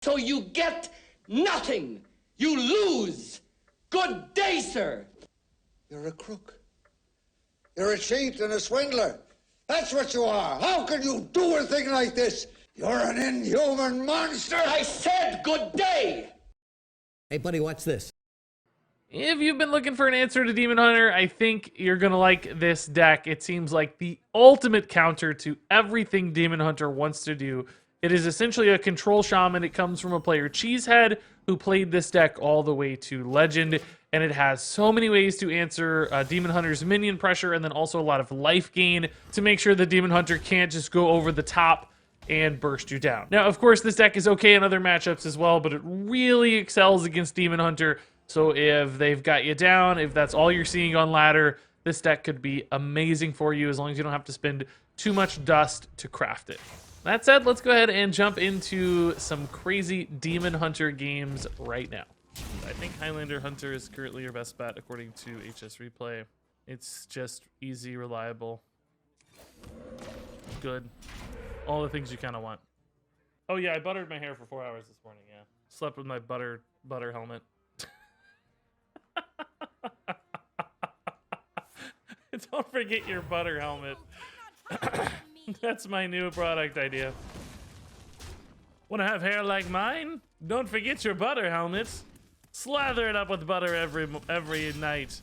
So you get nothing. You lose. Good day, sir. You're a crook. You're a cheat and a swindler. That's what you are. How can you do a thing like this? You're an inhuman monster. I said good day. Hey, buddy, watch this. If you've been looking for an answer to Demon Hunter, I think you're going to like this deck. It seems like the ultimate counter to everything Demon Hunter wants to do. It is essentially a Control Shaman. It comes from a player, CheeseHead, who played this deck all the way to Legend, and it has so many ways to answer Demon Hunter's minion pressure, and then also a lot of life gain to make sure the Demon Hunter can't just go over the top and burst you down. Now, of course, this deck is okay in other matchups as well, but it really excels against Demon Hunter. So if they've got you down, if that's all you're seeing on ladder, this deck could be amazing for you as long as you don't have to spend too much dust to craft it. That said, let's go ahead and jump into some crazy Demon Hunter games right now. I think Highlander Hunter is currently your best bet according to HS Replay. It's just easy, reliable, good. All the things you kind of want. Oh yeah, I buttered my hair for 4 hours this morning, yeah. Slept with my butter helmet. Don't forget your butter helmet. That's my new product idea. Want to have hair like mine? Don't forget your butter helmet. Slather it up with butter every night.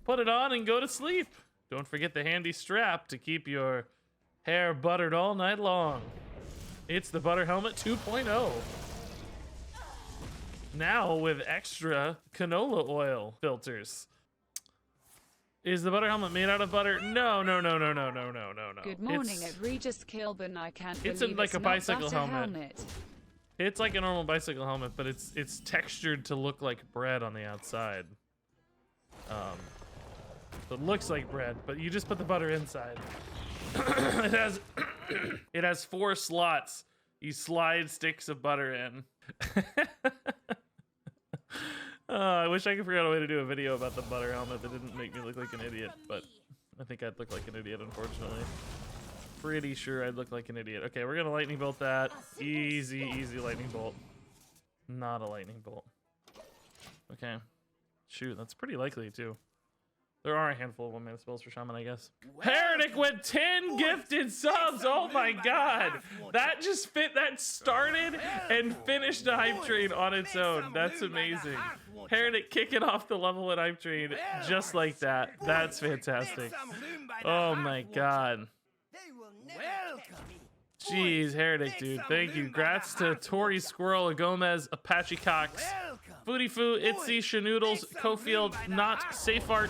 Put it on and go to sleep. Don't forget the handy strap to keep your hair buttered all night long. It's the Butter Helmet 2.0. Now with extra canola oil filters. Is the butter helmet made out of butter? No. Good morning, Regis Kilburn. I can't It's believe like a not bicycle butter helmet. It's like a normal bicycle helmet, but it's textured to look like bread on the outside. So it looks like bread, but you just put the butter inside. It has 4 slots. You slide sticks of butter in. I wish I could figure out a way to do a video about the butter helmet that didn't make me look like an idiot, but I think I'd look like an idiot, unfortunately. Pretty sure I'd look like an idiot. Okay, we're gonna lightning bolt that. Easy lightning bolt. Not a lightning bolt. Okay. Shoot, that's pretty likely, too. There are a handful of 1-mana spells for Shaman, I guess. Heretic with 10 gifted subs! Oh my god! That just fit, that started and finished a hype train on its own. That's amazing. Heretic kicking off the level at hype train just like that. That's fantastic. Oh my god. Jeez, Heretic, dude. Thank you. Grats to Tori Squirrel, Gomez, Apache Cox, Footy Foo, Itzy, Shanoodles, Cofield, Not, Safeart,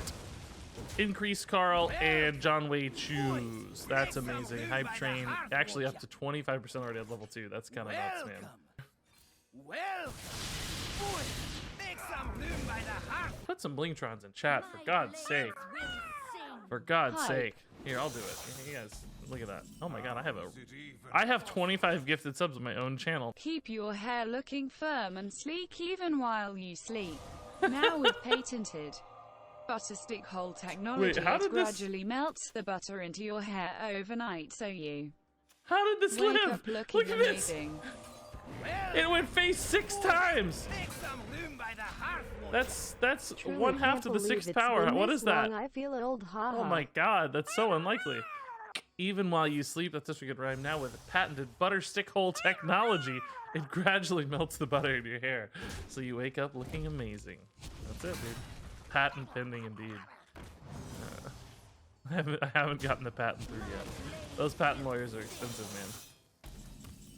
Increase Carl, and John Way Choose. That's amazing. Hype train actually up to 25% already at level 2. That's kind of nuts, man. Put some Blingtrons in chat, for God's sake. For God's sake. Here, I'll do it. You guys, look at that. Oh my god, I have 25 gifted subs on my own channel. Keep your hair looking firm and sleek even while you sleep. Now with patented butter stick hole technology, it gradually melts the butter into your hair overnight, so you How did this wake live? up looking Look at this. amazing. It went face 6 times. That's Truly 1/2 to the can't 6th believe power. it's been What this is that? long. I feel old. Ha Oh my god, that's so unlikely. Even while you sleep, that's such a good rhyme. Now with patented butter stick hole technology, it gradually melts the butter in your hair, so you wake up looking amazing. That's it, dude. Patent pending indeed. I haven't gotten the patent through yet. Those patent lawyers are expensive, man.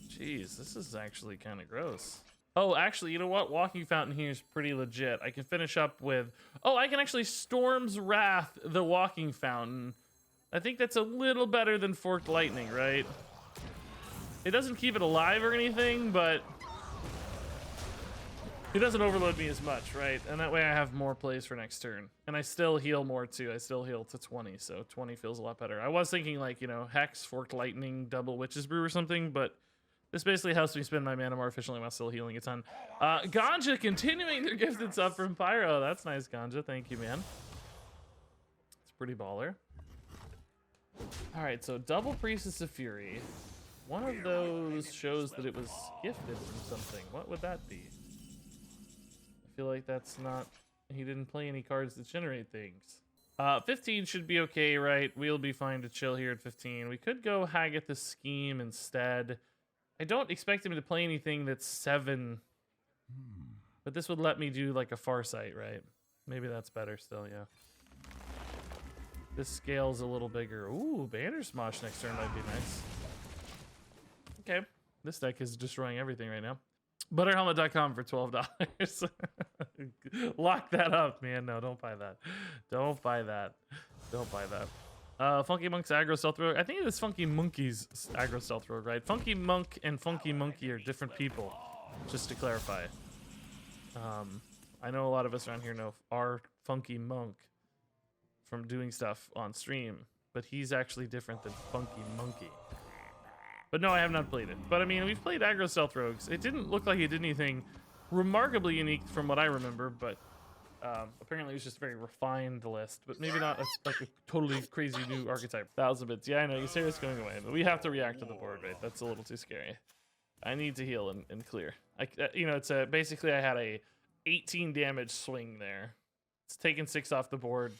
Jeez, this is actually kind of gross. Oh, actually, you know what? Walking Fountain here is pretty legit. I can finish up with... Oh, I can actually Storm's Wrath the Walking Fountain. I think that's a little better than Forked Lightning, right? It doesn't keep it alive or anything, but... It doesn't overload me as much, right? And that way I have more plays for next turn. And I still heal more, too. I still heal to 20, so 20 feels a lot better. I was thinking, like, you know, Hex, Forked Lightning, Double Witch's Brew or something, but... This basically helps me spend my mana more efficiently while still healing a ton. Ganja continuing their gifted sub from Pyro. That's nice, Ganja. Thank you, man. It's pretty baller. All right, so double Priestess of Fury. One of those shows that it was gifted from something. What would that be? I feel like that's not... He didn't play any cards that generate things. 15 should be okay, right? We'll be fine to chill here at 15. We could go Haggith the Scheme instead. I don't expect him to play anything that's 7. But this would let me do like a Farsight, right? Maybe that's better still, yeah. This scale's a little bigger. Ooh, Banner Smosh next turn might be nice. Okay, this deck is destroying everything right now. Butterhelmet.com for $12. Lock that up, man. No, don't buy that. Don't buy that. Don't buy that. Funky Monk's aggro stealth rogue. I think it is Funky Monkey's aggro stealth rogue, right? Funky Monk and Funky Monkey are different people, just to clarify. I know a lot of us around here know our Funky Monk from doing stuff on stream, but he's actually different than Funky Monkey. But no, I have not played it. But I mean, we've played aggro stealth rogues. It didn't look like it did anything remarkably unique from what I remember, but apparently it was just a very refined list, but maybe not like a totally crazy new archetype. 1,000 bits. Yeah, I know, you say it's going away, but we have to react to the board rate. That's a little too scary. I need to heal and clear. You know, it's basically I had a 18 damage swing there. It's taken 6 off the board.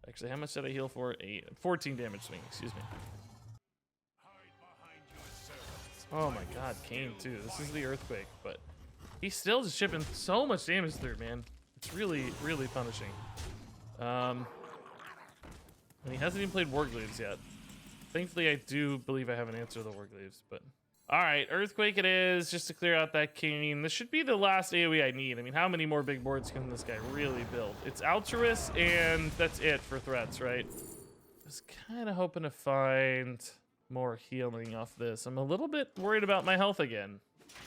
Actually, how much did I heal for? 14 damage swing, excuse me. Oh my god, Kane too. This is the Earthquake, but he's still just shipping so much damage through, man. It's really, really punishing. And he hasn't even played Wargleaves yet. Thankfully, I do believe I have an answer to the Wargleaves, but... Alright, Earthquake it is, just to clear out that Kane. This should be the last AoE I need. I mean, how many more big boards can this guy really build? It's Altruist, and that's it for threats, right? I was kind of hoping to find more healing off this. I'm a little bit worried about my health again.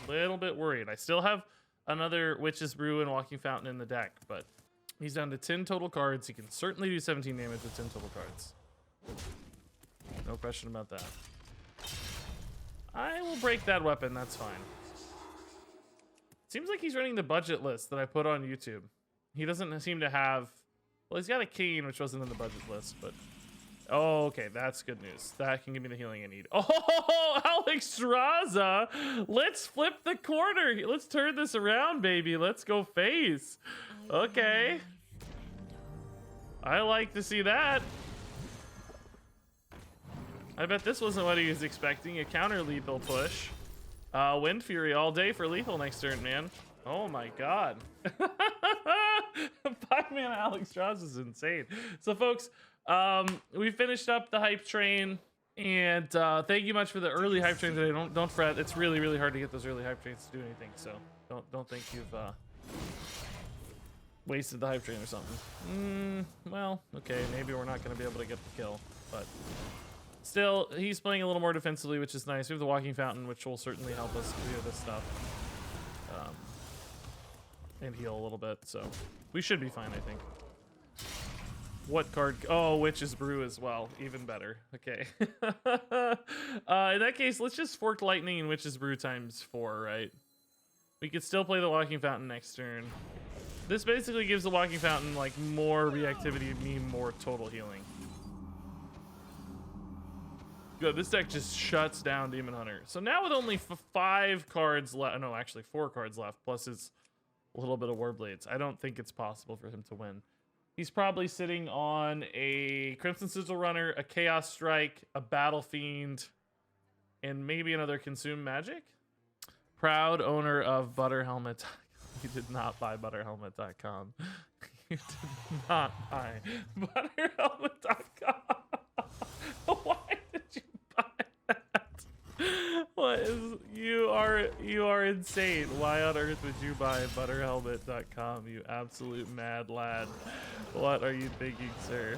A little bit worried. I still have another Witch's Brew and Walking Fountain in the deck, but he's down to 10 total cards. He can certainly do 17 damage with 10 total cards. No question about that. I will break that weapon, that's fine. Seems like he's running the budget list that I put on YouTube. He doesn't seem to have... Well, he's got a Kane, which wasn't in the budget list, but... Oh, okay, that's good news. That can give me the healing I need. Oh, Alexstrasza! Let's flip the corner. Let's turn this around, baby. Let's go face. Okay. I like to see that. I bet this wasn't what he was expecting. A counter lethal push. Wind Fury all day for lethal next turn, man. Oh my god. 5-mana Alexstrasza is insane. So, folks, we finished up the hype train, and thank you much for the early hype train today. Don't fret. It's really, really hard to get those early hype trains to do anything. So don't think you've wasted the hype train or something. Well, okay, maybe we're not going to be able to get the kill, but still, he's playing a little more defensively, which is nice. We have the Walking Fountain, which will certainly help us clear this stuff and heal a little bit. So we should be fine, I think. What card? Oh, Witch's Brew as well. Even better. Okay. In that case, let's just Forked Lightning and Witch's Brew times 4, right? We could still play the Walking Fountain next turn. This basically gives the Walking Fountain like more reactivity, me more total healing. Good, this deck just shuts down Demon Hunter. So now with only 5 cards left, no, actually 4 cards left, plus his little bit of Warblades, I don't think it's possible for him to win. He's probably sitting on a Crimson Sigil Runner, a Chaos Strike, a Battle Fiend, and maybe another Consume Magic? Proud owner of Butterhelmet. You did not buy Butterhelmet.com. You did not buy Butterhelmet.com. Why did you buy that? What is... You are insane. Why on earth would you buy Butterhelmet.com, you absolute mad lad? What are you thinking, sir?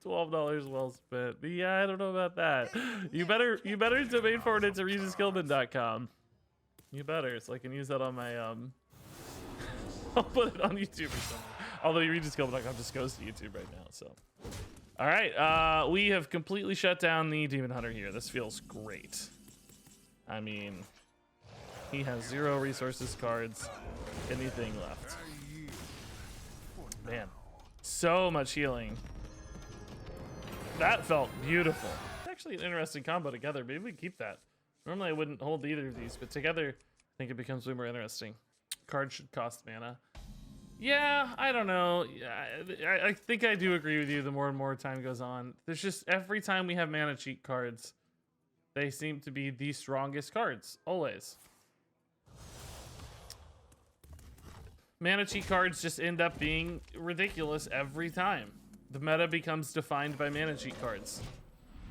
$12 well spent. But yeah, I don't know about that. You better domain forward it to RegisKillman.com. You better, so I can use that on my I'll put it on YouTube or something. Although RegisKillman.com just goes to YouTube right now, so. All right, we have completely shut down the Demon Hunter here. This feels great. I mean, he has 0 resources, cards, anything left. Man, so much healing. That felt beautiful. It's actually an interesting combo together. Maybe we keep that. Normally I wouldn't hold either of these, but together I think it becomes way more interesting. Cards should cost mana. Yeah, I don't know. I think I do agree with you the more and more time goes on. There's just, every time we have mana cheat cards, they seem to be the strongest cards, always. Mana cheat cards just end up being ridiculous every time. The meta becomes defined by mana cheat cards.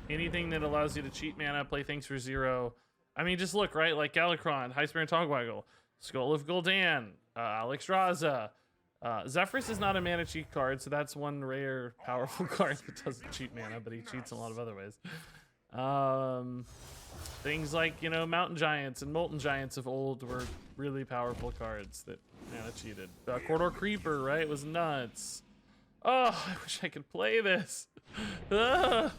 Anything that allows you to cheat mana, play things for 0. I mean, just look, right? Like Galakrond, High Spear and Togwaggle, Skull of Gul'dan, Alex Raza. Zephrys is not a mana cheat card, so that's one rare, powerful card that doesn't cheat mana, but he cheats in a lot of other ways. Things like, you know, Mountain Giants and Molten Giants of old were really powerful cards that mana cheated. Corridor Creeper, right, was nuts. Oh, I wish I could play this. Raza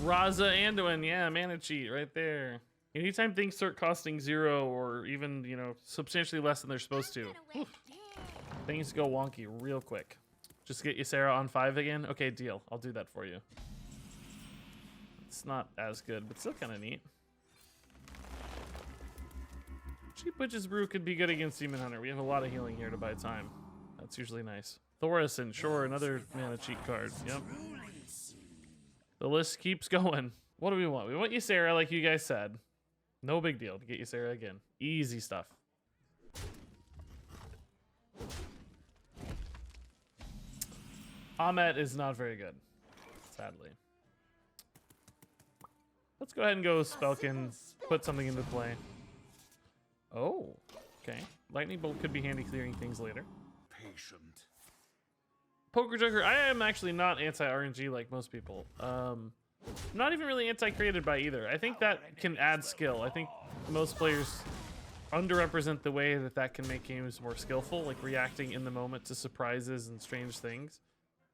Anduin, yeah, mana cheat right there. Anytime things start costing 0 or even, you know, substantially less than they're supposed to, things go wonky real quick. Just get Ysera on 5 again? Okay, deal. I'll do that for you. It's not as good, but still kind of neat. Cheap Witch's Brew could be good against Demon Hunter. We have a lot of healing here to buy time. That's usually nice. Thorison, sure, another mana cheat card. Yep. The list keeps going. What do we want? We want Ysera, like you guys said. No big deal to get Ysera again. Easy stuff. Ahmet is not very good, sadly. Let's go ahead and go Spelkin, put something into play. Oh, okay. Lightning Bolt could be handy clearing things later. Patient. Poker Joker, I am actually not anti-RNG like most people. Not even really anti-created by either. I think that can add skill. I think most players underrepresent the way that that can make games more skillful, like reacting in the moment to surprises and strange things.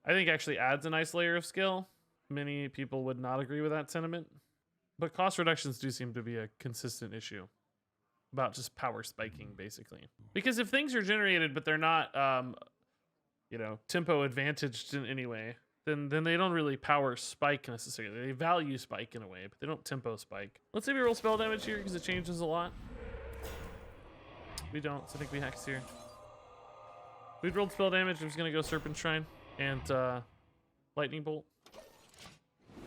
I think actually adds a nice layer of skill. Many people would not agree with that sentiment. But cost reductions do seem to be a consistent issue. About just power spiking, basically. Because if things are generated, but they're not, you know, tempo advantaged in any way, then they don't really power spike necessarily. They value spike in a way, but they don't tempo spike. Let's say we roll spell damage here, because it changes a lot. We don't, so I think we hex here. We've rolled spell damage, I'm just going to go Serpent Shrine and Lightning Bolt.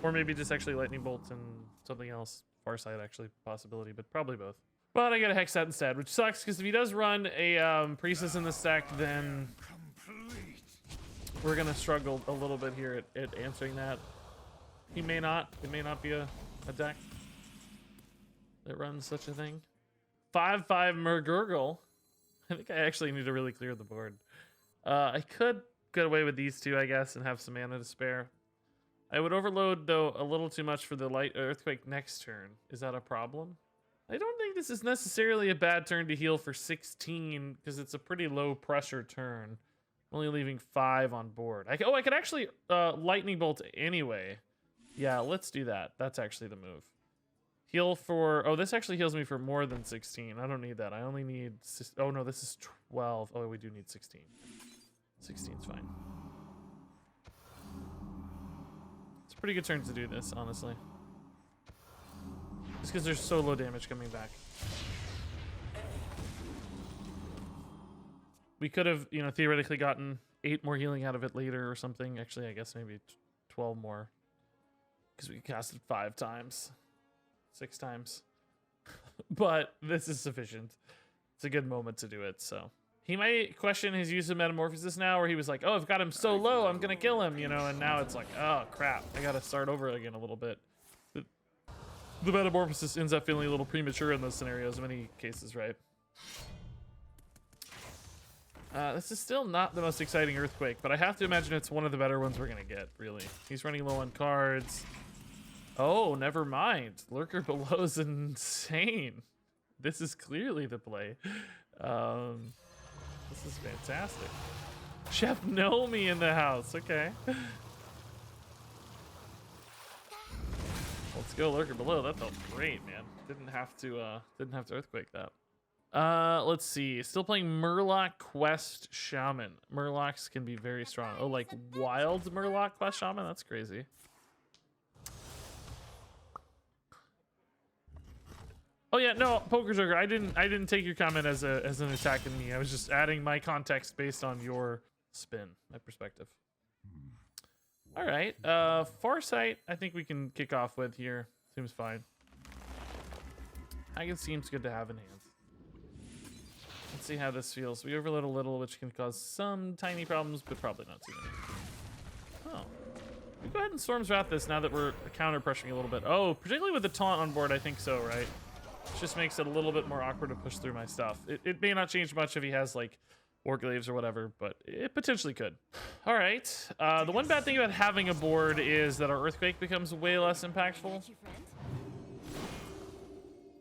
Or maybe just actually Lightning Bolt and something else. Farsight, actually, possibility, but probably both. But I gotta hex that instead, which sucks, because if he does run a Priestess in this deck, then we're gonna struggle a little bit here at answering that. He may not. It may not be a deck that runs such a thing. 5/5 Murgurgle. I think I actually need to really clear the board. I could get away with these two, I guess, and have some mana to spare. I would overload, though, a little too much for the Light Earthquake next turn. Is that a problem? I don't think this is necessarily a bad turn to heal for 16, because it's a pretty low pressure turn. Only leaving 5 on board. I could actually Lightning Bolt anyway. Yeah, let's do that. That's actually the move. Heal for... Oh, this actually heals me for more than 16. I don't need that. I only need... Oh, no, this is 12. Oh, we do need 16. 16's fine. It's a pretty good turn to do this, honestly. Just because there's so low damage coming back. We could have, you know, theoretically gotten 8 more healing out of it later or something. Actually, I guess maybe 12 more. Because we cast it 5 times. 6 times. But this is sufficient. It's a good moment to do it, so. He might question his use of Metamorphosis now, where he was like, oh, I've got him so low, I'm going to kill him, you know, and now it's like, oh, crap. I got to start over again a little bit. The Metamorphosis ends up feeling a little premature in those scenarios in many cases, right? This is still not the most exciting Earthquake, but I have to imagine it's one of the better ones we're going to get, really. He's running low on cards. Oh, never mind. Lurker Below is insane. This is clearly the play. This is fantastic. Chef Nomi in the house. Okay. Let's go Lurker Below. That felt great, man. Didn't have to Earthquake that. Let's see. Still playing Murloc Quest Shaman. Murlocs can be very strong. Oh, like wild Murloc Quest Shaman? That's crazy. Oh yeah, no, Poker Joker. I didn't take your comment as an attack on me. I was just adding my context based on your spin, my perspective. All right, Farsight. I think we can kick off with here. Seems fine. Haggard seems good to have in hand. Let's see how this feels. We overload a little, which can cause some tiny problems, but probably not too many. Oh, we go ahead and Storm's Wrath this now that we're counter pressuring a little bit. Oh, particularly with the taunt on board, I think so, right? It just makes it a little bit more awkward to push through my stuff. It may not change much if he has like Warglaives or whatever, but it potentially could. All right. The one bad thing about having a board is that our Earthquake becomes way less impactful.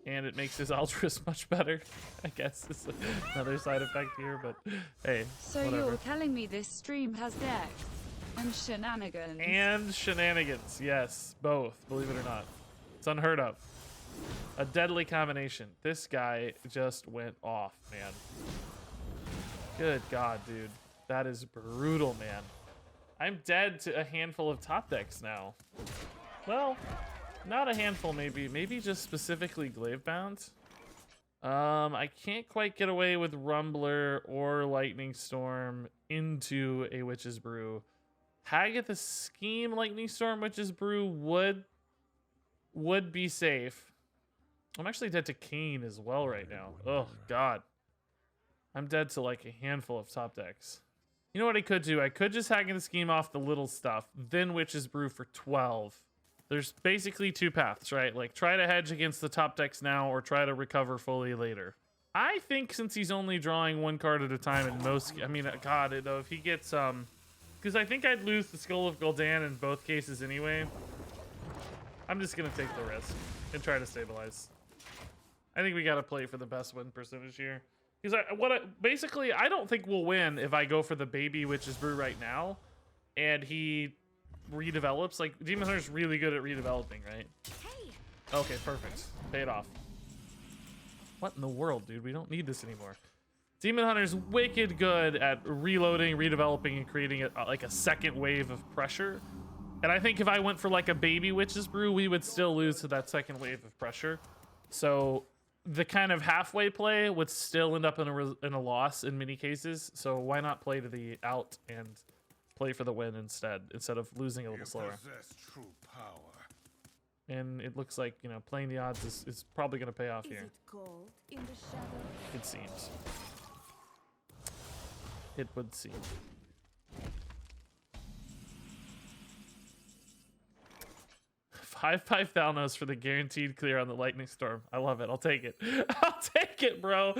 And it makes his Altruist much better, I guess. Is another side effect here, but hey, so whatever. You're telling me this stream has deck and shenanigans? And shenanigans, yes. Both, believe it or not. It's unheard of. A deadly combination. This guy just went off, man. Good God, dude. That is brutal, man. I'm dead to a handful of top decks now. Well, not a handful, maybe. Maybe just specifically Glaive Bound. I can't quite get away with Rumbler or Lightning Storm into a Witch's Brew. Hagatha Scheme Lightning Storm Witch's Brew would be safe. I'm actually dead to Kane as well right now. Oh, God. I'm dead to like a handful of top decks. You know what I could do? I could just Hagatha Scheme off the little stuff, then Witch's Brew for 12. There's basically two paths, right? Like, try to hedge against the top decks now or try to recover fully later. I think since he's only drawing one card at a time in most... I mean, God, though, if he gets... Because I think I'd lose the Skull of Gul'dan in both cases anyway. I'm just going to take the risk and try to stabilize. I think we got to play for the best win percentage here. Because basically, I don't think we'll win if I go for the baby Witch's Brew right now and he redevelops. Like, Demon Hunter's really good at redeveloping, right? Okay, perfect. Pay it off. What in the world, dude? We don't need this anymore. Demon Hunter's wicked good at reloading, redeveloping, and creating like a second wave of pressure. And I think if I went for like a baby Witch's Brew, we would still lose to that second wave of pressure. So the kind of halfway play would still end up in a loss in many cases. So why not play to the out and play for the win instead of losing a little slower? True power. And it looks like, you know, playing the odds is probably going to pay off here. It cold in the shadow? It seems. It would seem. 5/5 Thalnos for the guaranteed clear on the Lightning Storm. I love it. I'll take it. I'll take it, bro.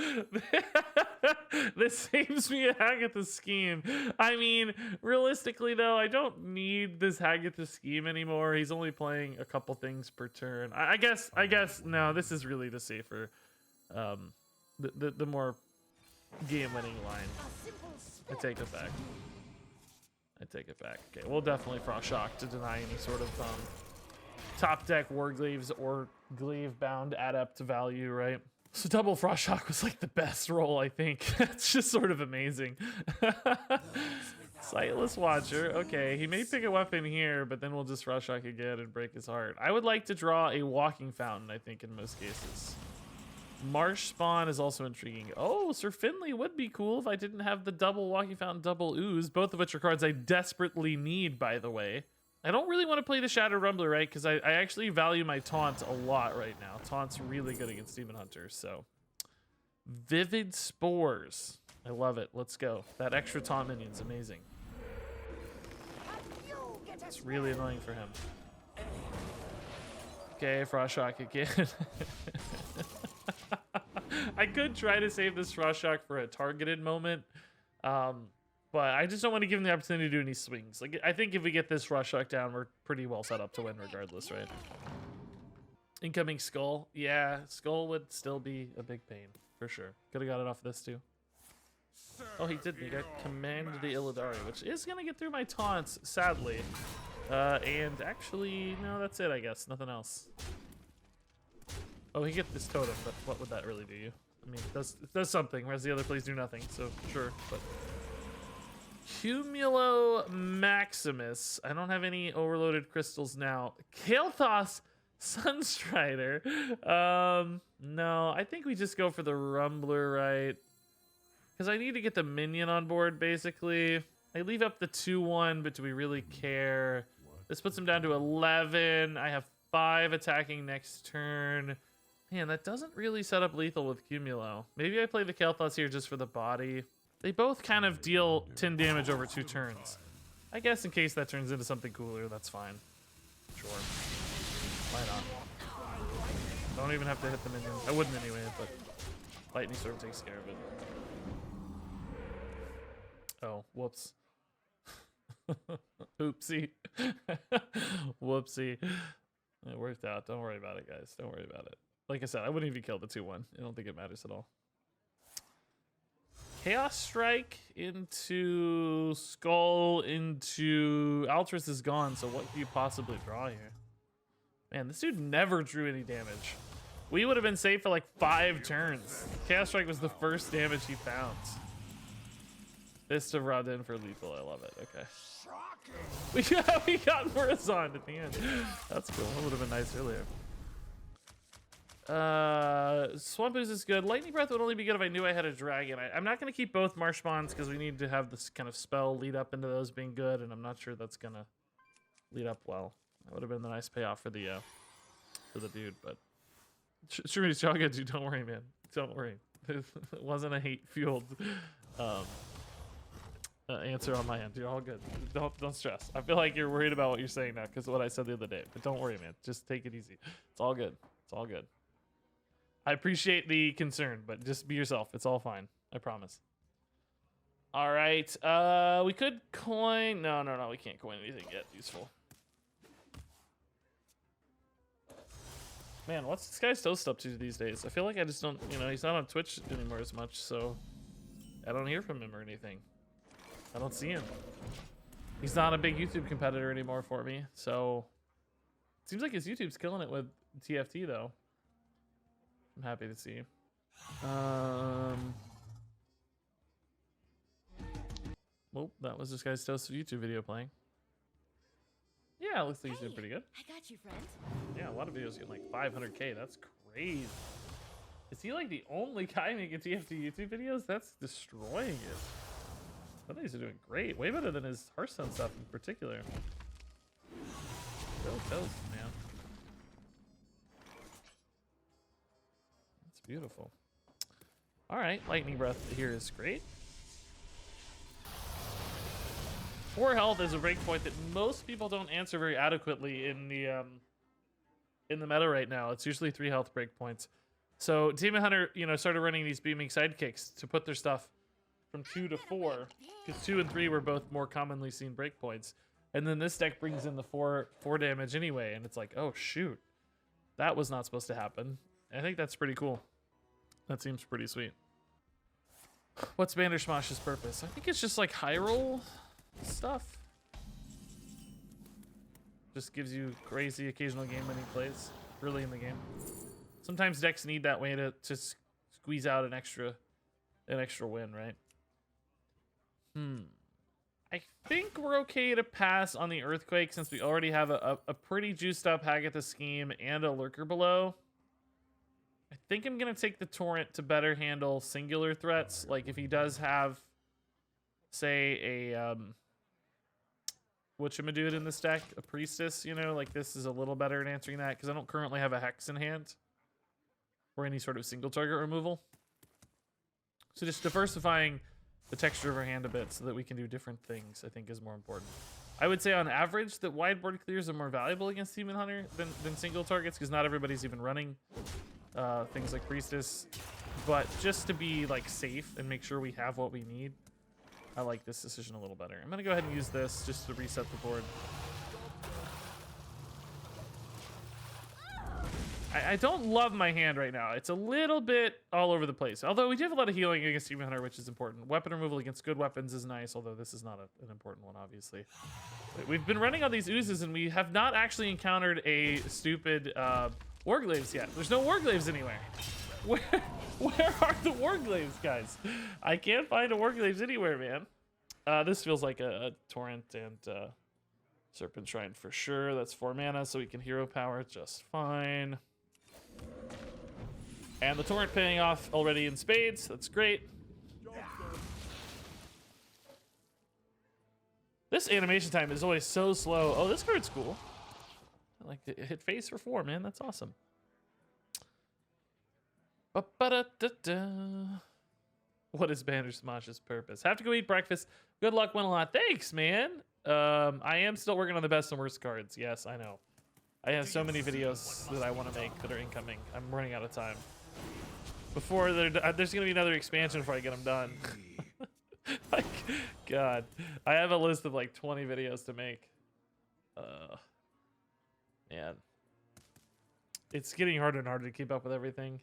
This saves me a Hagatha Scheme. I mean, realistically, though, I don't need this Hagatha Scheme anymore. He's only playing a couple things per turn. I guess, no, this is really the safer, the more game-winning line. I take it back. Okay, we'll definitely Frost Shock to deny any sort of, top deck Warglaives or Glaive Bound adept value, right? So double Frost Shock was like the best roll, I think. It's just sort of amazing. Sightless Watcher. Okay, he may pick a weapon here, but then we'll just Frost Shock again and break his heart. I would like to draw a Walking Fountain, I think, in most cases. Marsh Spawn is also intriguing. Oh, Sir Finley would be cool if I didn't have the double Walking Fountain, double Ooze, both of which are cards I desperately need, by the way. I don't really want to play the Shadow Rumbler, right? Because I actually value my Taunt a lot right now. Taunt's really good against Demon Hunter, so. Vivid Spores. I love it. Let's go. That extra Taunt minion's amazing. It's really annoying for him. Okay, Frost Shock again. I could try to save this Frost Shock for a targeted moment. But I just don't want to give him the opportunity to do any swings. Like, I think if we get this Frost Shock down, we're pretty well set up to win regardless, right? Incoming Skull. Yeah, Skull would still be a big pain, for sure. Could have got it off this, too. Oh, he didn't. He got Command the Illidari, which is going to get through my taunts, sadly. And actually, no, that's it, I guess. Nothing else. Oh, he gets this totem, but what would that really do you? I mean, it does something, whereas the other plays do nothing, so sure, but... Cumulo Maximus. I don't have any overloaded crystals now. Kael'thas Sunstrider. No, I think we just go for the Rumbler, right? Because I need to get the minion on board, basically. I leave up the 2-1, but do we really care? This puts him down to 11. I have 5 attacking next turn. Man, that doesn't really set up lethal with Cumulo. Maybe I play the Kael'thas here just for the body. They both kind of deal 10 damage over 2 turns. I guess in case that turns into something cooler, that's fine. Sure. Why not? Don't even have to hit the minion. I wouldn't anyway, but Lightning Storm takes care of it. Oh, whoops. Oopsie. Whoopsie. It worked out. Don't worry about it, guys. Don't worry about it. Like I said, I wouldn't even kill the 2-1. I don't think it matters at all. Chaos Strike into Skull into Altruis is gone, so what can you possibly draw here? Man, this dude never drew any damage. We would have been safe for like 5 turns. Chaos Strike was the first damage he found. Fist of Rodin for lethal. I love it. Okay. We got Murazan at the end. That's cool. That would have been nice earlier. Swamp Ooze is good. Lightning Breath would only be good if I knew I had a dragon. I'm not going to keep both Marshmons because we need to have this kind of spell lead up into those being good, and I'm not sure that's going to lead up well. That would have been the nice payoff for the dude, but... Shuri's Chaga, dude, don't worry, man. Don't worry. It wasn't a hate-fueled answer on my end. You're all good. Don't stress. I feel like you're worried about what you're saying now because of what I said the other day, but don't worry, man. Just take it easy. It's all good. It's all good. I appreciate the concern, but just be yourself. It's all fine. I promise. All right. We could coin... No. We can't coin anything yet useful. Man, what's this guy's Toast up to these days? I feel like I just don't... You know, he's not on Twitch anymore as much, so... I don't hear from him or anything. I don't see him. He's not a big YouTube competitor anymore for me, so... It seems like his YouTube's killing it with TFT, though. I'm happy to see. Well, that was this guy's Toast YouTube video playing. Yeah, it looks like he's doing pretty good. I got you, friend. Yeah, a lot of videos get like 500K. That's crazy. Is he like the only guy making TFT YouTube videos? That's destroying it. I think he's doing great. Way better than his Hearthstone stuff in particular. Go Toast, man. That's beautiful. All right, Lightning Breath here is great. 4 health is a breakpoint that most people don't answer very adequately in the meta right now. It's usually 3 health breakpoints. So Demon Hunter, you know, started running these beaming sidekicks to put their stuff from 2 to 4, because 2 and 3 were both more commonly seen breakpoints. And then this deck brings in the 4 damage anyway, and it's like, oh shoot, that was not supposed to happen. I think that's pretty cool. That seems pretty sweet. What's Bandersmash's purpose? I think it's just like high roll stuff. Just gives you crazy occasional game winning plays early in the game. Sometimes decks need that way to squeeze out an extra win, right? I think we're okay to pass on the Earthquake since we already have a pretty juiced up Hagatha Scheme and a Lurker below. I think I'm gonna take the Torrent to better handle singular threats. Like if he does have, say, a whatchamadood in this deck, a Priestess, you know, like this is a little better at answering that because I don't currently have a Hex in hand or any sort of single target removal. So just diversifying the texture of our hand a bit so that we can do different things, I think, is more important. I would say on average that wide board clears are more valuable against Demon Hunter than single targets because not everybody's even running things like Priestess. But just to be like safe and make sure we have what we need, I like this decision a little better. I'm gonna go ahead and use this just to reset the board. I don't love my hand right now. It's a little bit all over the place. Although we do have a lot of healing against Demon Hunter, which is important. Weapon removal against good weapons is nice, although this is not an important one, obviously. We've been running on these oozes, and we have not actually encountered a stupid Warglaves yet. There's no Warglaves anywhere. Where are the Warglaves, guys? I can't find a Warglaves anywhere, man. This feels like a Torrent and Serpent Shrine for sure. That's 4 mana, so we can hero power just fine. And the Torrent paying off already in spades. That's great. This animation time is always so slow. Oh, this card's cool. I like to hit face for 4, man. That's awesome. Ba-ba-da-da-da. What is Bandersnatch's purpose? Have to go eat breakfast. Good luck, win a lot. Thanks, man. I am still working on the best and worst cards. Yes, I know. I have so many videos that I want to make that are incoming. I'm running out of time. Before there's going to be another expansion before I get them done. Like, God. I have a list of like 20 videos to make. Man. It's getting harder and harder to keep up with everything.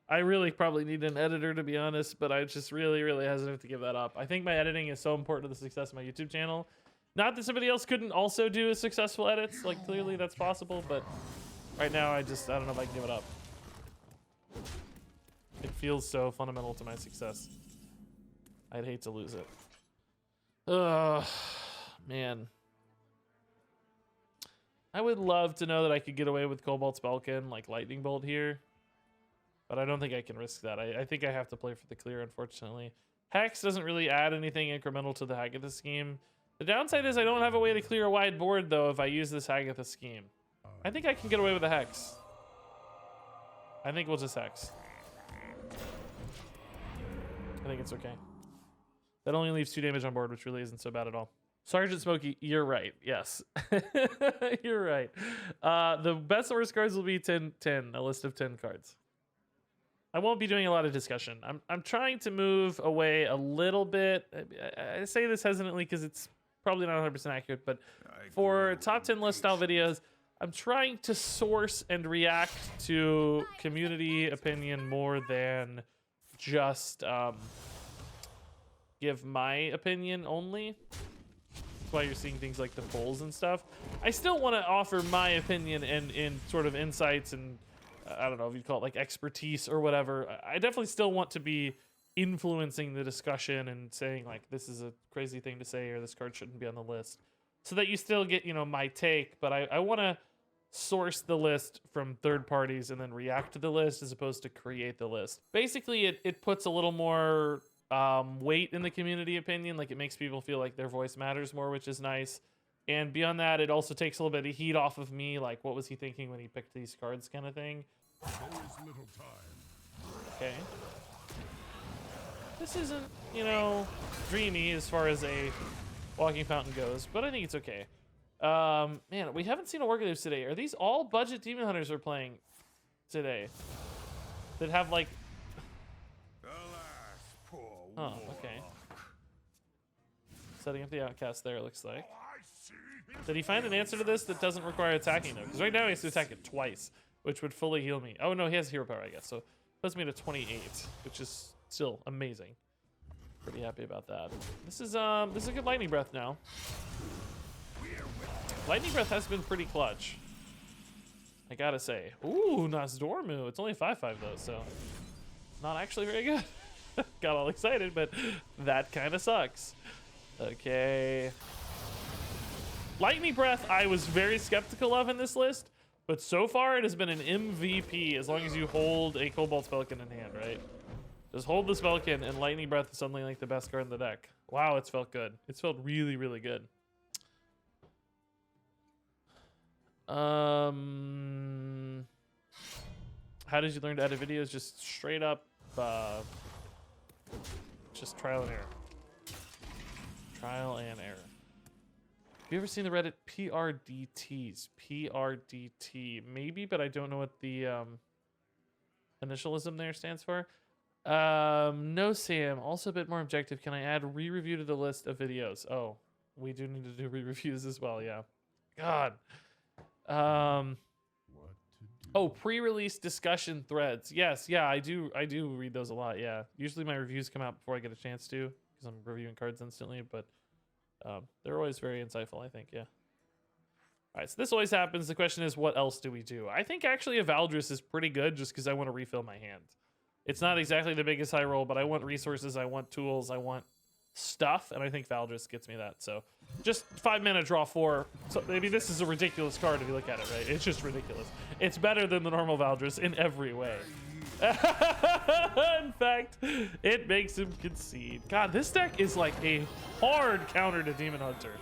I really probably need an editor, to be honest, but I just really, really hesitant to give that up. I think my editing is so important to the success of my YouTube channel. Not that somebody else couldn't also do successful edits. Like, clearly that's possible, but right now I don't know if I can give it up. It feels so fundamental to my success. I'd hate to lose it. Ugh, man. I would love to know that I could get away with Cobalt Spellkin, like Lightning Bolt here. But I don't think I can risk that. I think I have to play for the clear, unfortunately. Hex doesn't really add anything incremental to the Hagatha scheme. The downside is I don't have a way to clear a wide board, though, if I use this Hagatha scheme. I think I can get away with a Hex. I think we'll just Hex. I think it's okay. That only leaves 2 damage on board, which really isn't so bad at all. Sergeant Smokey, you're right. Yes. You're right. The best and worst cards will be 10, a list of 10 cards. I won't be doing a lot of discussion. I'm trying to move away a little bit. I say this hesitantly because it's probably not 100% accurate, but for top 10 list style videos, I'm trying to source and react to community opinion more than just give my opinion only. That's why you're seeing things like the polls and stuff. I still want to offer my opinion and sort of insights and I don't know if you'd call it like expertise or whatever. I definitely still want to be influencing the discussion and saying like this is a crazy thing to say or this card shouldn't be on the list, so that you still get, you know, my take. But I want to source the list from third parties and then react to the list as opposed to create the list. Basically, it puts a little more weight in the community opinion. Like it makes people feel like their voice matters more, which is nice. And beyond that, it also takes a little bit of heat off of me. Like, what was he thinking when he picked these cards, kind of thing. Okay. This isn't, you know, dreamy as far as a walking fountain goes, but I think it's okay. Man, we haven't seen a Warglaves today. Are these all budget Demon Hunters we're playing today? That have, like... Oh, okay. Setting up the outcast there, it looks like. Did he find an answer to this that doesn't require attacking, though? Because right now he has to attack it twice, which would fully heal me. Oh, no, he has hero power, I guess. So puts me to 28, which is still amazing. Pretty happy about that. This is a good Lightning Breath now. Lightning Breath has been pretty clutch, I gotta say. Ooh, Nosdormu. It's only 5/5, though, so not actually very good. Got all excited, but that kind of sucks. Okay. Lightning Breath I was very skeptical of in this list, but so far it has been an MVP as long as you hold a Cobalt Spellkin in hand, right? Just hold the Spellkin and Lightning Breath is suddenly like the best card in the deck. Wow, it's felt good. It's felt really, really good. How did you learn to edit videos? Just straight up, just trial and error. Trial and error. Have you ever seen the Reddit PRDTs? PRDT, maybe, but I don't know what the initialism there stands for. No, Sam. Also a bit more objective. Can I add re-review to the list of videos? Oh, we do need to do re-reviews as well. Yeah. God. Oh, pre-release discussion threads. Yes, yeah, I do read those a lot. Yeah, usually my reviews come out before I get a chance to because I'm reviewing cards instantly. But they're always very insightful, I think. Yeah. All right, so this always happens. The question is, what else do we do? I think actually a Valdris is pretty good just because I want to refill my hand. It's not exactly the biggest high roll, but I want resources, I want tools, I want stuff, and I think Valdris gets me that. So just 5 mana, draw 4. So maybe this is a ridiculous card if you look at it, right? It's just ridiculous. It's better than the normal Valdris in every way. In fact, it makes him concede. God, this deck is like a hard counter to Demon Hunter.